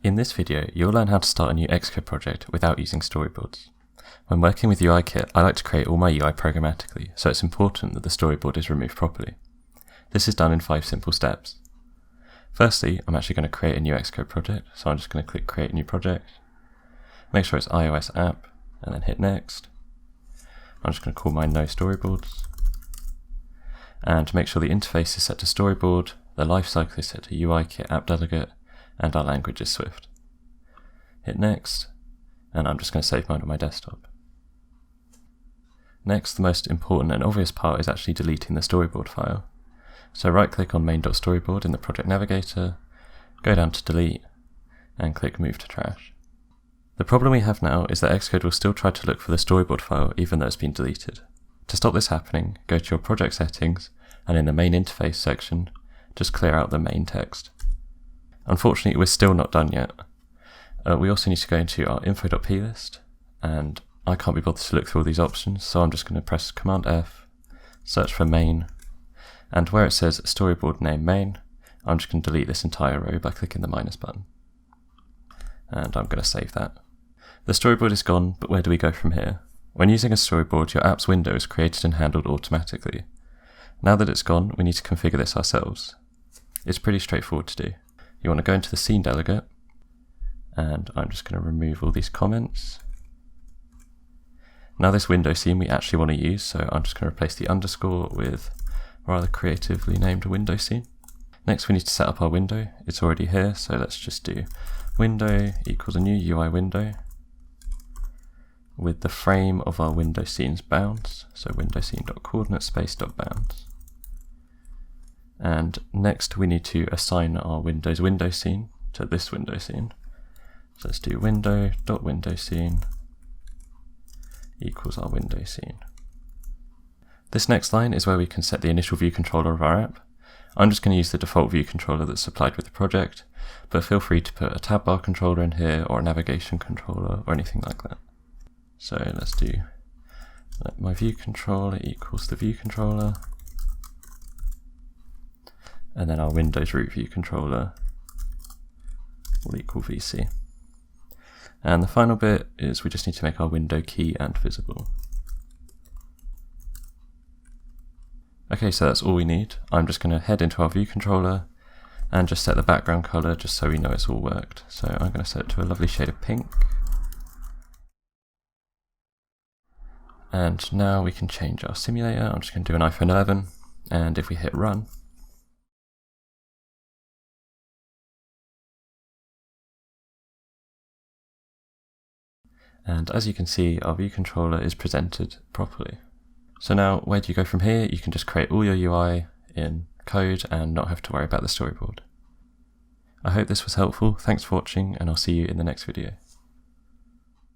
In this video, you'll learn how to start a new Xcode project without using storyboards. When working with UIKit, I like to create all my UI programmatically, so it's important that the storyboard is removed properly. This is done in 5 simple steps. Firstly, I'm actually going to create a new Xcode project, so I'm just going to click Create New Project, make sure it's iOS app, and then hit Next. I'm just going to call mine No Storyboards, and make sure the interface is set to Storyboard, the lifecycle is set to UIKit app delegate, and our language is Swift. Hit Next, and I'm just going to save mine on my desktop. Next, the most important and obvious part is actually deleting the storyboard file. So right click on main.storyboard in the project navigator, go down to delete, and click move to trash. The problem we have now is that Xcode will still try to look for the storyboard file even though it's been deleted. To stop this happening, go to your project settings, and in the main interface section, just clear out the main text. Unfortunately, we're still not done yet. We also need to go into our info.plist, and I can't be bothered to look through all these options, so I'm just going to press Command F, search for main, and where it says storyboard name main, I'm just going to delete this entire row by clicking the minus button. And I'm going to save that. The storyboard is gone, but where do we go from here? When using a storyboard, your app's window is created and handled automatically. Now that it's gone, we need to configure this ourselves. It's pretty straightforward to do. You want to go into the scene delegate, and I'm just going to remove all these comments. Now this window scene we actually want to use, so I'm just going to replace the underscore with a rather creatively named window scene. Next we need to set up our window. It's already here, so let's just do window equals a new UI window with the frame of our window scene's bounds, so window scene.coordinate space.bounds. And next we need to assign our Windows window scene to this window scene. So let's do window.windowScene equals our window scene. This next line is where we can set the initial view controller of our app. I'm just going to use the default view controller that's supplied with the project, but feel free to put a tab bar controller in here or a navigation controller or anything like that. So let's do my view controller equals the view controller, and then our Windows root view controller will equal VC. And the final bit is we just need to make our window key and visible. Okay, so that's all we need. I'm just going to head into our view controller and just set the background color just so we know it's all worked. So I'm going to set it to a lovely shade of pink. And now we can change our simulator. I'm just going to do an iPhone 11, and if we hit run, and as you can see, our view controller is presented properly. So now, where do you go from here? You can just create all your UI in code and not have to worry about the storyboard. I hope this was helpful. Thanks for watching, and I'll see you in the next video.